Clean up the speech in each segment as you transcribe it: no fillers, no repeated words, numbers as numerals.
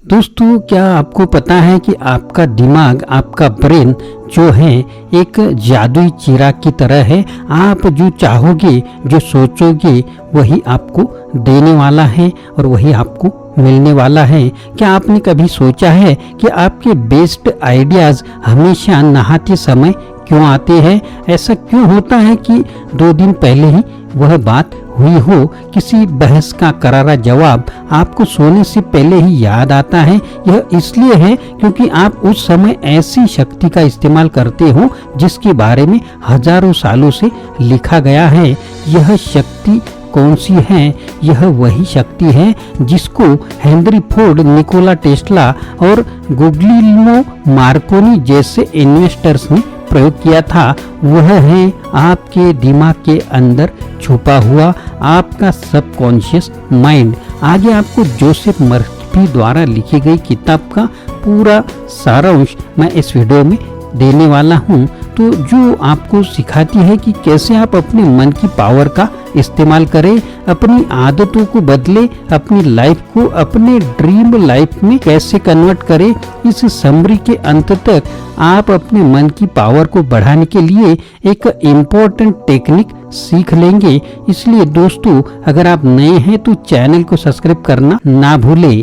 दोस्तों, क्या आपको पता है कि आपका दिमाग, आपका ब्रेन जो है एक जादुई चिराग की तरह है। आप जो चाहोगे, जो सोचोगे, वही आपको देने वाला है और वही आपको मिलने वाला है। क्या आपने कभी सोचा है कि आपके बेस्ट आइडियाज हमेशा नहाते समय क्यों आते हैं? ऐसा क्यों होता है कि 2 दिन पहले ही वह बात हुई हो, किसी बहस का करारा जवाब आपको सोने से पहले ही याद आता है? यह इसलिए है क्योंकि आप उस समय ऐसी शक्ति का इस्तेमाल करते हो जिसके बारे में हजारों सालों से लिखा गया है। यह शक्ति कौन सी है? यह वही शक्ति है जिसको हेनरी फोर्ड, निकोला टेस्ला और गुग्लिएल्मो मार्कोनी जैसे इन्वेस्टर्स ने प्रयोग किया था। वह है आपके दिमाग के अंदर छुपा हुआ आपका सबकॉन्शियस माइंड। आगे आपको जोसेफ मर्फी द्वारा लिखी गई किताब का पूरा सारांश मैं इस वीडियो में देने वाला हूँ, तो जो आपको सिखाती है कि कैसे आप अपने मन की पावर का इस्तेमाल करें, अपनी आदतों को बदले, अपनी लाइफ को अपने ड्रीम लाइफ में कैसे कन्वर्ट करें। इस समरी के अंत तक आप अपने मन की पावर को बढ़ाने के लिए एक इम्पोर्टेंट टेक्निक सीख लेंगे। इसलिए दोस्तों, अगर आप नए हैं तो चैनल को सब्सक्राइब करना ना भूलें।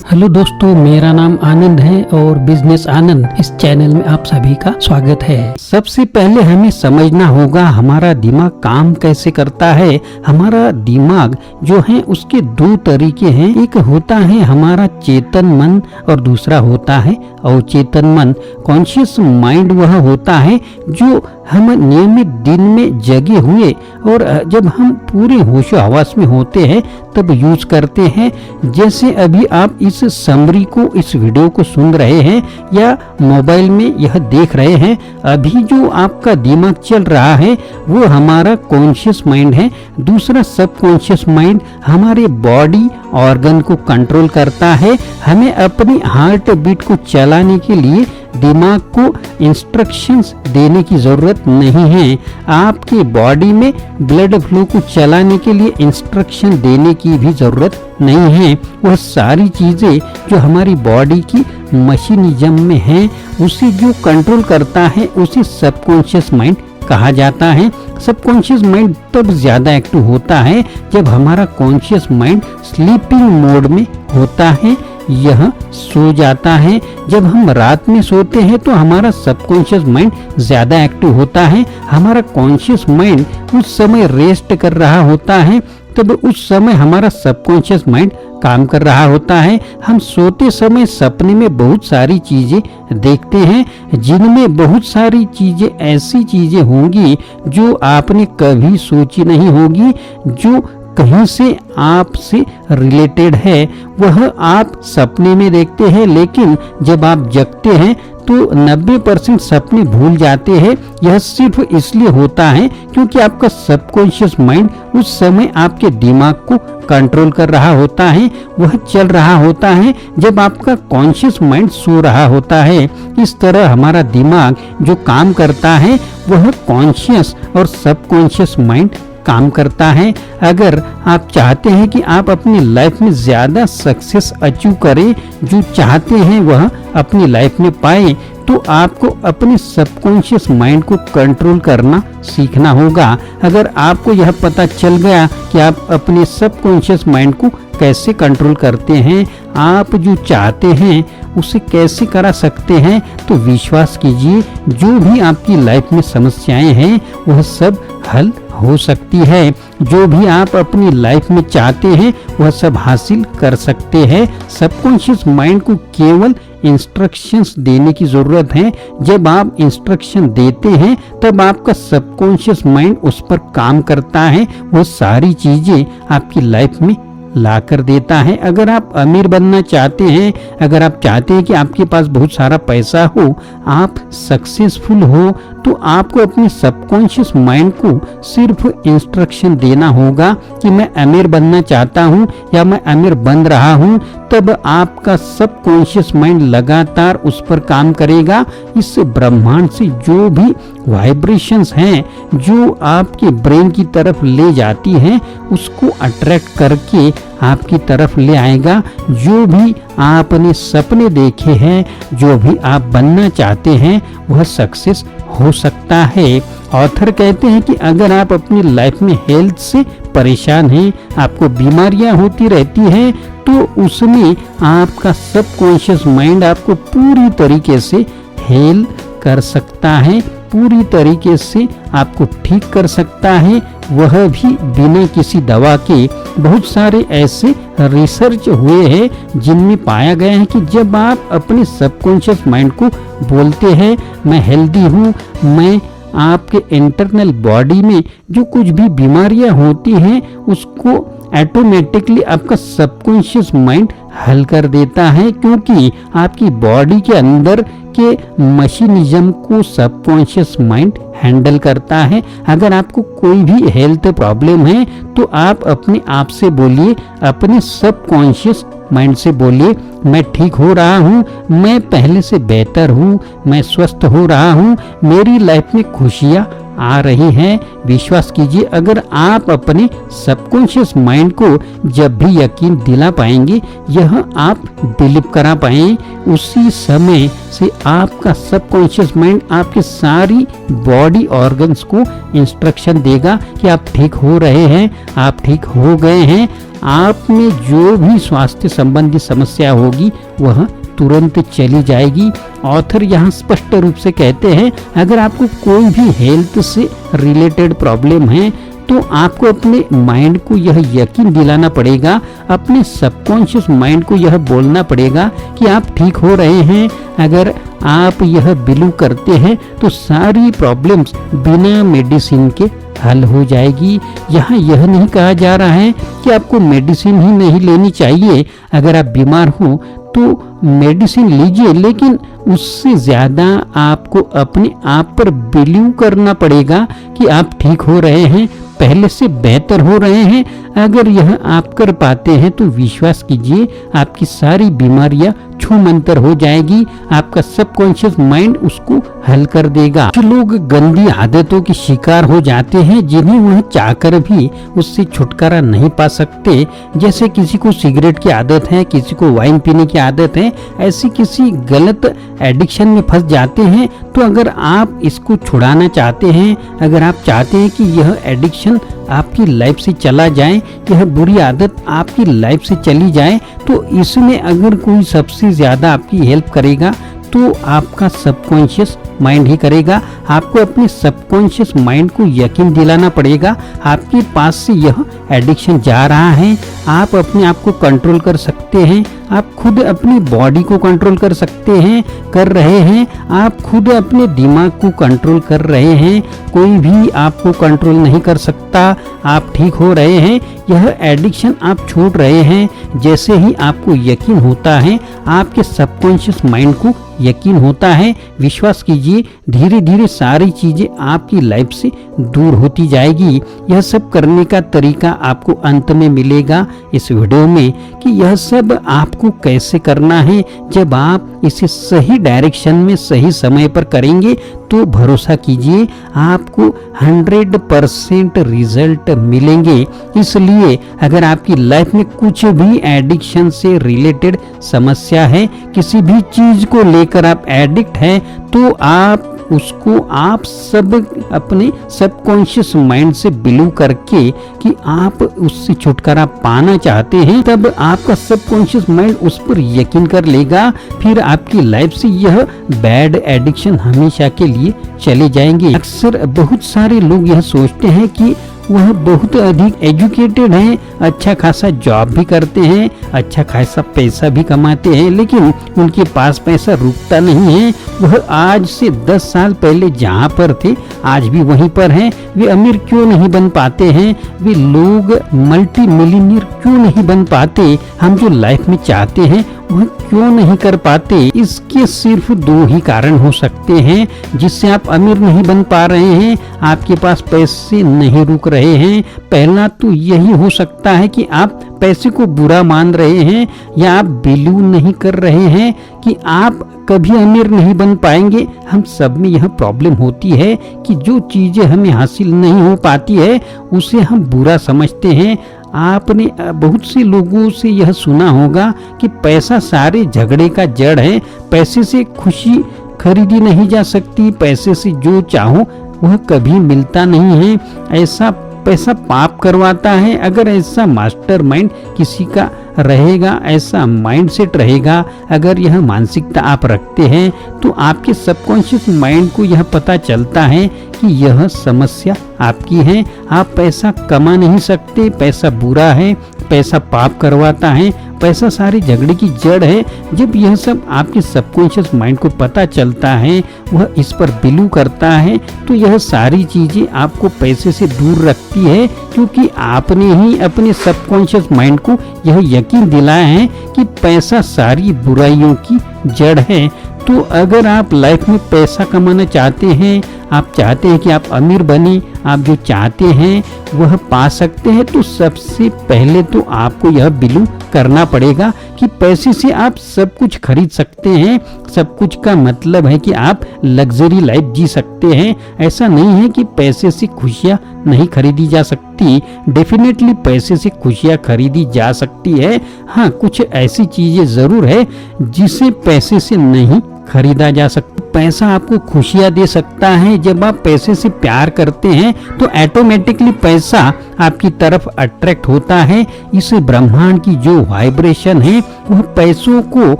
हेलो दोस्तों, मेरा नाम आनंद है और बिजनेस आनंद इस चैनल में आप सभी का स्वागत है। सबसे पहले हमें समझना होगा हमारा दिमाग काम कैसे करता है। हमारा दिमाग जो है उसके 2 तरीके हैं। एक होता है हमारा चेतन मन और दूसरा होता है अवचेतन मन। कॉन्शियस माइंड वह होता है जो हम नियमित दिन में जगे हुए और जब हम पूरे होशो हवास में होते हैं तब यूज करते हैं। जैसे अभी आप इस समरी को, इस वीडियो को सुन रहे हैं या मोबाइल में यह देख रहे हैं, अभी जो आपका दिमाग चल रहा है वो हमारा कॉन्शियस माइंड है। दूसरा सबकॉन्शियस माइंड हमारे बॉडी ऑर्गन को कंट्रोल करता है। हमें अपनी हार्ट बीट को चलाने के लिए दिमाग को इंस्ट्रक्शंस देने की जरूरत नहीं है। आपके बॉडी में ब्लड फ्लो को चलाने के लिए इंस्ट्रक्शन देने की भी जरूरत नहीं है। वह सारी चीजें जो हमारी बॉडी की मशीनिज्म में हैं, उसे जो कंट्रोल करता है उसे सबकॉन्शियस माइंड कहा जाता है। सबकॉन्शियस माइंड तब ज्यादा एक्टिव होता है जब हमारा कॉन्शियस माइंड स्लीपिंग मोड में होता है, यह सो जाता है। जब हम रात में सोते हैं तो हमारा सबकॉन्शियस माइंड ज्यादा एक्टिव होता है। हमारा कॉन्शियस माइंड उस समय रेस्ट कर रहा होता है, तब उस समय हमारा सबकॉन्शियस माइंड काम कर रहा होता है। हम सोते समय सपने में बहुत सारी चीजें देखते हैं, जिनमें बहुत सारी चीजें ऐसी चीजें होंगी जो आपने कभी सोची नहीं होगी, जो कहीं से आपसे रिलेटेड है। वह आप सपने में देखते हैं, लेकिन जब आप जगते हैं तो 90% सपने भूल जाते हैं। यह सिर्फ इसलिए होता है क्योंकि आपका सबकॉन्शियस माइंड उस समय आपके दिमाग को कंट्रोल कर रहा होता है। वह चल रहा होता है जब आपका कॉन्शियस माइंड सो रहा होता है। इस तरह हमारा दिमाग जो काम करता है वह कॉन्शियस और सबकॉन्शियस माइंड काम करता है। अगर आप चाहते हैं कि आप अपनी लाइफ में ज्यादा सक्सेस अचीव करें, जो चाहते हैं वह अपनी लाइफ में पाए, तो आपको अपने सबकॉन्शियस माइंड को कंट्रोल करना सीखना होगा। अगर आपको यह पता चल गया कि आप अपने सबकॉन्शियस माइंड को कैसे कंट्रोल करते हैं, आप जो चाहते हैं उसे कैसे करा सकते हैं, तो विश्वास कीजिए जो भी आपकी लाइफ में समस्याएं हैं वह सब हल हो सकती है। जो भी आप अपनी लाइफ में चाहते हैं वह सब हासिल कर सकते हैं। सबकॉन्शियस माइंड को केवल इंस्ट्रक्शंस देने की जरूरत है। जब आप इंस्ट्रक्शन देते हैं तब आपका सबकॉन्शियस माइंड उस पर काम करता है, वो सारी चीजें आपकी लाइफ में ला कर देता है। अगर आप अमीर बनना चाहते हैं, अगर आप चाहते हैं कि आपके पास बहुत सारा पैसा हो, आप सक्सेसफुल हो, तो आपको अपने सबकॉन्शियस माइंड को सिर्फ इंस्ट्रक्शन देना होगा कि मैं अमीर बनना चाहता हूँ या मैं अमीर बन रहा हूँ। तब आपका सबकॉन्शियस माइंड लगातार उस पर काम करेगा। इस ब्रह्मांड से जो भी वाइब्रेशंस हैं जो आपके ब्रेन की तरफ ले जाती हैं उसको अट्रैक्ट करके आपकी तरफ ले आएगा। जो भी आपने सपने देखे हैं, जो भी आप बनना चाहते हैं, वह सक्सेस हो सकता है। ऑथर कहते हैं कि अगर आप अपनी लाइफ में हेल्थ से परेशान हैं, आपको बीमारियां होती रहती हैं, तो उसमें आपका सबकॉन्शियस माइंड आपको पूरी तरीके से हेल कर सकता है, पूरी तरीके से आपको ठीक कर सकता है, वह भी बिना किसी दवा के। बहुत सारे ऐसे रिसर्च हुए हैं जिनमें पाया गया है कि जब आप अपने सबकॉन्शियस माइंड को बोलते हैं मैं हेल्दी हूँ, मैं आपके इंटरनल बॉडी में जो कुछ भी बीमारियां होती हैं उसको ऑटोमेटिकली आपका सबकॉन्शियस माइंड हल कर देता है, क्योंकि आपकी बॉडी के अंदर के मशीनिज्म को सबकॉन्शियस माइंड हैंडल करता है। अगर आपको कोई भी हेल्थ प्रॉब्लम है तो आप अपने आप से बोलिए, अपने सबकॉन्शियस माइंड से बोलिए मैं ठीक हो रहा हूँ, मैं पहले से बेहतर हूँ, मैं स्वस्थ हो रहा हूँ, मेरी लाइफ में खुशियाँ आ रही हैं। विश्वास कीजिए, अगर आप अपने सबकॉन्शियस माइंड को जब भी यकीन दिला पाएंगे, यह आप बिलीव करा पाए, उसी समय से आपका सबकॉन्शियस माइंड आपके सारी बॉडी ऑर्गन्स को इंस्ट्रक्शन देगा कि आप ठीक हो रहे हैं, आप ठीक हो गए हैं। आप में जो भी स्वास्थ्य संबंधी समस्या होगी वह तुरंत चली जाएगी। ऑथर यहाँ स्पष्ट रूप से कहते हैं अगर आपको कोई भी हेल्थ से रिलेटेड प्रॉब्लम है तो आपको अपने माइंड को यह यकीन दिलाना पड़ेगा, अपने सबकॉन्शियस माइंड को यह बोलना पड़ेगा कि आप ठीक हो रहे हैं। अगर आप यह बिलीव करते हैं तो सारी प्रॉब्लम्स बिना मेडिसिन के हल हो जाएगी। यहाँ यह नहीं कहा जा रहा है कि आपको मेडिसिन ही नहीं लेनी चाहिए। अगर आप बीमार हो तो मेडिसिन लीजिए, लेकिन उससे ज़्यादा आपको अपने आप पर बिलीव करना पड़ेगा कि आप ठीक हो रहे हैं, पहले से बेहतर हो रहे हैं। अगर यह आप कर पाते हैं तो विश्वास कीजिए आपकी सारी बीमारियां छूमंतर हो जाएगी, आपका सबकॉन्शियस माइंड उसको हल कर देगा। कुछ लोग गंदी आदतों के शिकार हो जाते हैं जिन्हें वह चाहकर भी उससे छुटकारा नहीं पा सकते। जैसे किसी को सिगरेट की आदत है, किसी को वाइन पीने की आदत है, ऐसी किसी गलत एडिक्शन में फंस जाते हैं। तो अगर आप इसको छुड़ाना चाहते हैं, अगर आप चाहते हैं कि यह एडिक्शन आपकी लाइफ से चला जाए, यह बुरी आदत आपकी लाइफ से चली जाए, तो इसमें अगर कोई सबसे ज्यादा आपकी हेल्प करेगा तो आपका सबकॉन्शियस माइंड ही करेगा। आपको अपने सबकॉन्शियस माइंड को यकीन दिलाना पड़ेगा आपके पास से यह एडिक्शन जा रहा है, आप अपने आप को कंट्रोल कर सकते हैं, आप खुद अपनी बॉडी को कंट्रोल कर सकते हैं, कर रहे हैं, आप खुद अपने दिमाग को कंट्रोल कर रहे हैं, कोई भी आपको कंट्रोल नहीं कर सकता, आप ठीक हो रहे हैं, यह एडिक्शन आप छोड़ रहे हैं। जैसे ही आपको यकीन होता है, आपके सबकॉन्शियस माइंड को यकीन होता है, विश्वास कीजिए धीरे धीरे सारी चीजें आपकी लाइफ से दूर होती जाएगी। यह सब करने का तरीका आपको अंत में मिलेगा इस वीडियो में कि यह सब आपको कैसे करना है। जब आप इसे सही डायरेक्शन में सही समय पर करेंगे तो भरोसा कीजिए आपको 100% रिजल्ट मिलेंगे। इसलिए अगर आपकी लाइफ में कुछ भी एडिक्शन से रिलेटेड समस्या है, किसी भी चीज को लेकर आप एडिक्ट हैं, तो आप उसको आप सब अपने सबकॉन्शियस माइंड से बिलीव करके कि आप उससे छुटकारा पाना चाहते हैं, तब आपका सबकॉन्शियस माइंड उस पर यकीन कर लेगा। फिर आपकी लाइफ से यह बैड एडिक्शन हमेशा के लिए चले जाएंगे। अक्सर बहुत सारे लोग यह सोचते हैं कि वह बहुत अधिक एजुकेटेड हैं, अच्छा खासा जॉब भी करते हैं, अच्छा खासा पैसा भी कमाते हैं, लेकिन उनके पास पैसा रुकता नहीं है। वह आज से 10 साल पहले जहाँ पर थे आज भी वहीं पर हैं। वे अमीर क्यों नहीं बन पाते हैं, वे लोग मल्टी मिलियनियर क्यों नहीं बन पाते। हम जो लाइफ में चाहते हैं वह क्यों नहीं कर पाते? इसके सिर्फ दो ही कारण हो सकते हैं जिससे आप अमीर नहीं बन पा रहे हैं, आपके पास पैसे नहीं रुक रहे हैं। पहला तो यही हो सकता है कि आप पैसे को बुरा मान रहे हैं, या आप बिलीव नहीं कर रहे हैं कि आप कभी अमीर नहीं बन पाएंगे। हम सब में यह प्रॉब्लम होती है कि जो चीजें हमें हासिल नहीं हो पाती है उसे हम बुरा समझते हैं। आपने बहुत से लोगों से यह सुना होगा कि पैसा सारे झगड़े का जड़ है, पैसे से खुशी खरीदी नहीं जा सकती, पैसे से जो चाहो वह कभी मिलता नहीं है, ऐसा पैसा पाप करवाता है। अगर ऐसा मास्टरमाइंड किसी का रहेगा, ऐसा माइंडसेट रहेगा, अगर यह मानसिकता आप रखते हैं, तो आपके सबकॉन्शियस माइंड को यह पता चलता है कि यह समस्या आपकी है। आप पैसा कमा नहीं सकते, पैसा बुरा है, पैसा पाप करवाता है, पैसा सारे झगड़े की जड़ है। जब यह सब आपके सबकॉन्शियस माइंड को पता चलता है, वह इस पर बिलीव करता है, तो यह सारी चीजें आपको पैसे से दूर रखती है, क्योंकि आपने ही अपने सबकॉन्शियस माइंड को यह यकीन दिलाया है कि पैसा सारी बुराइयों की जड़ है। तो अगर आप लाइफ में पैसा कमाना चाहते हैं, आप चाहते हैं कि आप अमीर बने, आप जो चाहते हैं वह पा सकते हैं, तो सबसे पहले तो आपको यह बिलीव करना पड़ेगा कि पैसे से आप सब कुछ खरीद सकते हैं। सब कुछ का मतलब है कि आप लग्जरी लाइफ जी सकते हैं। ऐसा नहीं है कि पैसे से खुशियां नहीं खरीदी जा सकती। डेफिनेटली पैसे से खुशियां खरीदी जा सकती है। हाँ, कुछ ऐसी चीजें जरूर है जिसे पैसे से नहीं खरीदा जा सकता। पैसा आपको खुशियां दे सकता है। जब आप पैसे से प्यार करते हैं तो ऑटोमेटिकली पैसा आपकी तरफ अट्रैक्ट होता है। इस ब्रह्मांड की जो वाइब्रेशन है वह पैसों को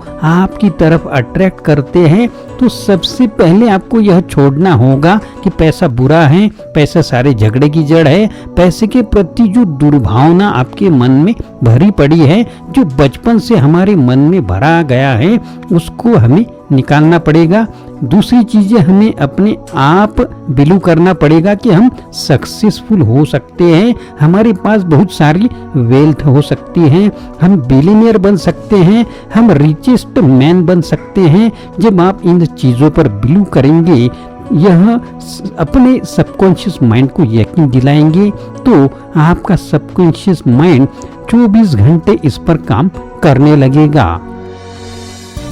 आपकी तरफ अट्रैक्ट करते हैं। तो सबसे पहले आपको यह छोड़ना होगा कि पैसा बुरा है, पैसा सारे झगड़े की जड़ है। पैसे के प्रति जो दुर्भावना आपके मन में भरी पड़ी है, जो बचपन से हमारे मन में भरा गया है, उसको हमें निकालना पड़ेगा। दूसरी चीजें हमें अपने आप बिलीव करना पड़ेगा कि हम सक्सेसफुल हो सकते हैं, हमारे पास बहुत सारी वेल्थ हो सकती है, हम बिलियनियर बन सकते हैं, हम रिचेस्ट मैन बन सकते हैं। जब आप इन चीजों पर बिलीव करेंगे, यह अपने सबकॉन्शियस माइंड को यकीन दिलाएंगे, तो आपका सबकॉन्शियस माइंड 24 घंटे इस पर काम करने लगेगा।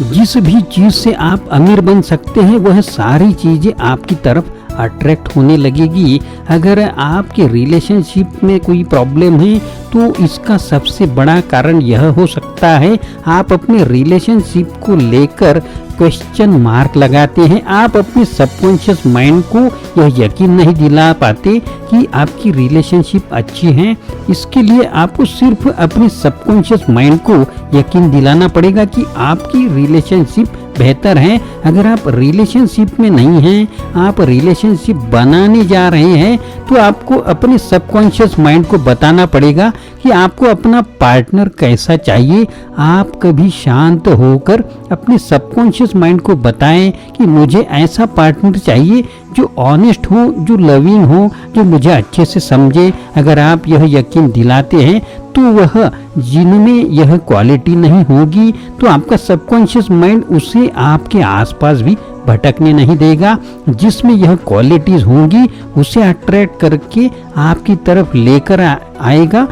जिस भी चीज से आप अमीर बन सकते हैं वह सारी चीजें आपकी तरफ अट्रैक्ट होने लगेगी। अगर आपके रिलेशनशिप में कोई प्रॉब्लम है तो इसका सबसे बड़ा कारण यह हो सकता है आप अपने रिलेशनशिप को लेकर क्वेश्चन मार्क लगाते हैं। आप अपने सबकॉन्शियस माइंड को यह यकीन नहीं दिला पाते कि आपकी रिलेशनशिप अच्छी है। इसके लिए आपको सिर्फ अपने सबकॉन्शियस माइंड को यकीन दिलाना पड़ेगा कि आपकी रिलेशनशिप बेहतर है। अगर आप रिलेशनशिप में नहीं हैं, आप रिलेशनशिप बनाने जा रहे हैं, तो आपको अपने सबकॉन्शियस माइंड को बताना पड़ेगा कि आपको अपना पार्टनर कैसा चाहिए। आप कभी शांत होकर अपने सबकॉन्शियस माइंड को बताएं कि मुझे ऐसा पार्टनर चाहिए जो ऑनेस्ट हो, जो लविंग हो, जो मुझे अच्छे से समझे। अगर आप यह यकीन दिलाते हैं तो वह जिनमें यह क्वालिटी नहीं होगी तो आपका सबकॉन्शियस माइंड उसे आपके आसपास भी भटकने नहीं देगा। जिसमें यह क्वालिटीज होंगी उसे अट्रैक्ट करके आपकी तरफ लेकर आएगा।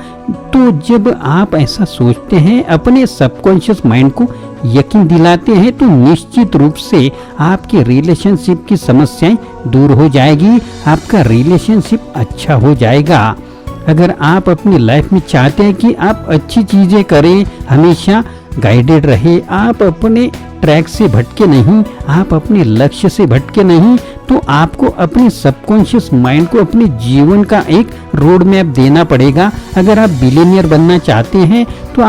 तो जब आप ऐसा सोचते हैं, अपने सबकॉन्शियस माइंड को यकीन दिलाते हैं, तो निश्चित रूप से आपके रिलेशनशिप की समस्याएं दूर हो जाएगी, आपका रिलेशनशिप अच्छा हो जाएगा। अगर आप अपनी लाइफ में चाहते हैं कि आप अच्छी चीजें करें, हमेशा गाइडेड रहे, आप अपने ट्रैक से भटके नहीं, आप अपने लक्ष्य से भटके नहीं, तो आपको अपने सबकॉन्शियस माइंड को अपने जीवन का एक रोड मैप देना पड़ेगा। अगर आप बिलियनियर बनना चाहते हैं तो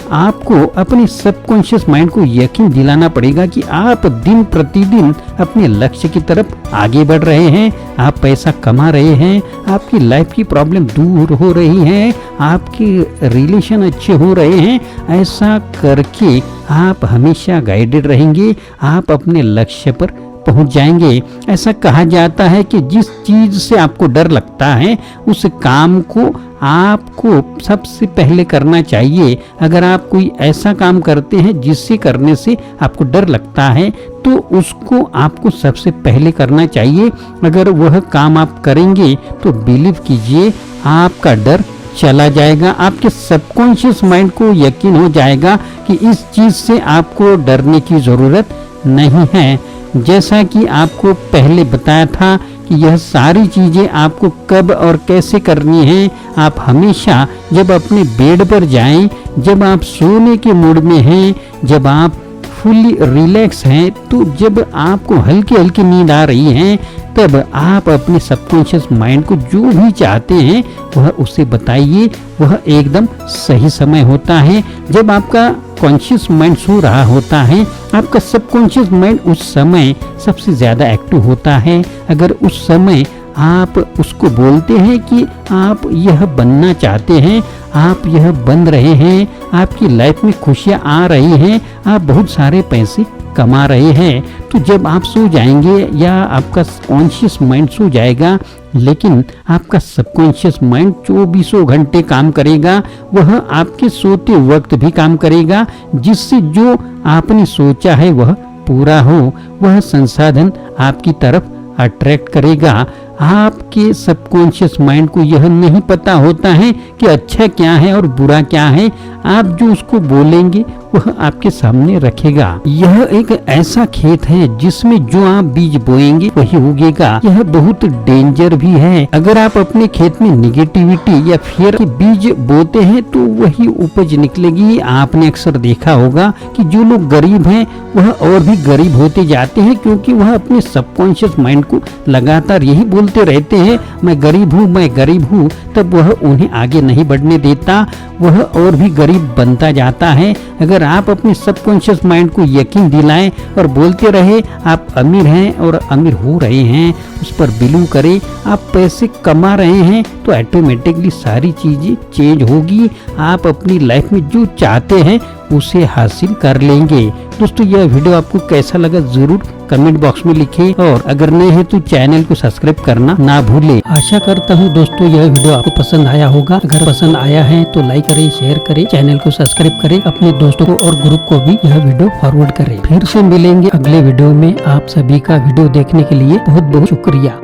आपको अपने सबकॉन्शियस माइंड को यकीन दिलाना पड़ेगा कि आप दिन प्रतिदिन अपने लक्ष्य की तरफ आगे बढ़ रहे हैं, आप पैसा कमा रहे हैं, आपकी लाइफ की प्रॉब्लम दूर हो रही है, आपके रिलेशन अच्छे हो रहे हैं। ऐसा करके आप हमेशा गाइडेड रहेंगे, आप अपने लक्ष्य पर पहुंच जाएंगे। ऐसा कहा जाता है कि जिस चीज से आपको डर लगता है उस काम को आपको सबसे पहले करना चाहिए। अगर आप कोई ऐसा काम करते हैं जिससे करने से आपको डर लगता है तो उसको आपको सबसे पहले करना चाहिए। अगर वह काम आप करेंगे तो बिलीव कीजिए आपका डर चला जाएगा। आपके सबकॉन्शियस माइंड को यकीन हो जाएगा कि इस चीज से आपको डरने की जरूरत नहीं है। जैसा कि आपको पहले बताया था कि यह सारी चीजें आपको कब और कैसे करनी है। आप हमेशा जब अपने बेड पर जाएं, जब आप सोने के मूड में हैं, जब आप फुल्ली रिलैक्स हैं, तो जब आपको हल्की हल्की नींद आ रही है, तब आप अपने सबकॉन्शियस माइंड को जो भी चाहते हैं वह उसे बताइए। वह एकदम सही समय होता है जब आपका कॉन्शियस माइंड सो रहा होता है। आपका सबकॉन्शियस माइंड उस समय सबसे ज्यादा एक्टिव होता है। अगर उस समय आप उसको बोलते हैं कि आप यह बनना चाहते हैं, आप यह बन रहे हैं, आपकी लाइफ में खुशियां आ रही हैं, आप बहुत सारे पैसे कमा रहे हैं, तो जब आप सो जाएंगे या आपका कॉन्शियस माइंड सो जाएगा, लेकिन आपका सबकॉन्शियस माइंड 24 घंटे काम करेगा। वह आपके सोते वक्त भी काम करेगा, जिससे जो आपने सोचा है वह पूरा हो। वह संसाधन आपकी तरफ अट्रैक्ट करेगा। आपके सबकॉन्शियस माइंड को यह नहीं पता होता है कि अच्छा क्या है और बुरा क्या है। आप जो उसको बोलेंगे वह आपके सामने रखेगा। यह एक ऐसा खेत है जिसमें जो आप बीज बोएंगे वही उगेगा। यह बहुत डेंजर भी है। अगर आप अपने खेत में निगेटिविटी या फियर के बीज बोते हैं तो वही उपज निकलेगी। आपने अक्सर देखा होगा कि जो लोग गरीब हैं वह और भी गरीब होते जाते हैं, क्योंकि वह अपने सबकॉन्शियस माइंड को लगातार यही बोलते रहते हैं, मैं गरीब हूँ, मैं गरीब हूँ। तब वह उन्हें आगे नहीं बढ़ने देता, वह और भी गरीब बनता जाता है। अगर आप अपने सबकॉन्शियस माइंड को यकीन दिलाएं और बोलते रहे आप अमीर हैं और अमीर हो रहे हैं, उस पर बिलीव करें, आप पैसे कमा रहे हैं, तो ऑटोमेटिकली सारी चीजें चेंज होगी। आप अपनी लाइफ में जो चाहते हैं उसे हासिल कर लेंगे। दोस्तों, यह वीडियो आपको कैसा लगा जरूर कमेंट बॉक्स में लिखें, और अगर नए हैं तो चैनल को सब्सक्राइब करना ना भूलें। आशा करता हूँ दोस्तों यह वीडियो आपको पसंद आया होगा। अगर पसंद आया है तो लाइक करें, शेयर करें, चैनल को सब्सक्राइब करें, अपने दोस्तों को और ग्रुप को भी यह वीडियो फॉरवर्ड करें। फिर से मिलेंगे अगले वीडियो में। आप सभी का वीडियो देखने के लिए बहुत बहुत शुक्रिया।